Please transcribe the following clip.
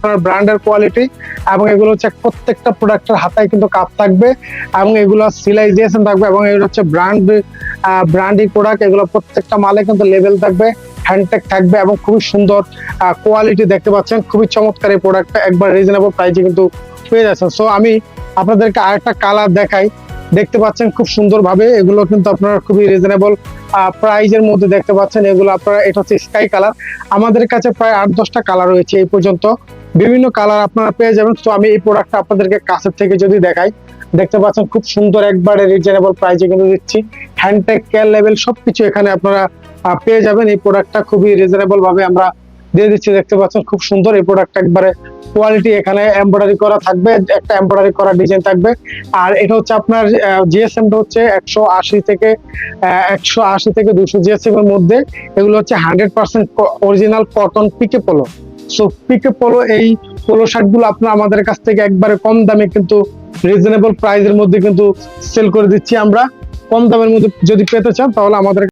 আপনার ব্র্যান্ডের কোয়ালিটি, এবং এগুলো হচ্ছে প্রত্যেকটা প্রোডাক্টের হাতায় কিন্তু কাপ থাকবে, এবং এগুলো সিলাই দিয়েছেন থাকবে, এবং এগুলো হচ্ছে ব্র্যান্ডি প্রোডাক্ট। এগুলো প্রত্যেকটা মালে কিন্তু লেভেল থাকবে, হ্যান্ডটেক থাকবে, এবং খুবই সুন্দর কোয়ালিটি দেখতে পাচ্ছেন। খুবই চমৎকার এই প্রোডাক্টটা, একবার রিজনেবল প্রাইসে কিন্তু পেয়ে যাচ্ছেন। সো আমি আপনাদেরকে আরেকটা কালার দেখাই। দেখতে পাচ্ছেন খুব সুন্দর ভাবে, এগুলো কিন্তু আপনারা খুবই রিজনেবল প্রাইজের মধ্যে দেখতে পাচ্ছেন। এগুলো আপনারা, এটা হচ্ছে স্কাই কালার। আমাদের কাছে প্রায় 8-10টা কালার রয়েছে এই পর্যন্ত, বিভিন্ন কালার আপনারা পেয়ে যাবেন। তো আমি এই প্রোডাক্টটা আপনাদেরকে কাছের থেকে যদি দেখাই, দেখতে পাচ্ছেন খুব সুন্দর, একবারে রিজনেবল প্রাইসে কিন্তু দিচ্ছি। হ্যান্ডটেক, কেয়ার লেভেল সবকিছু এখানে আপনারা পেয়ে যাবেন। এই প্রোডাক্টটা খুবই রিজনেবল ভাবে আমরা দিয়ে দিচ্ছি। দেখতে পাচ্ছেন খুব সুন্দর এই প্রোডাক্টটা, একবারে কোয়ালিটি। এখানে এমব্রয়ডারি করা থাকবে, একটা এমব্রয়ডারি করা ডিজাইন থাকবে। আর এটা হচ্ছে আপনার জিএসএমটা হচ্ছে 180 থেকে 200 জিএসএম এর মধ্যে। এগুলো হচ্ছে 100% অরিজিনাল কটন পিকে পোলো। সো পিকে পোলো, এই পোলো শার্ট গুলো আপনার আমাদের কাছ থেকে একবারে কম দামে কিন্তু রিজনেবল প্রাইসের মধ্যে কিন্তু সেল করে দিচ্ছি আমরা। কম দামের মধ্যে যদি পেতে চান তাহলে আমাদের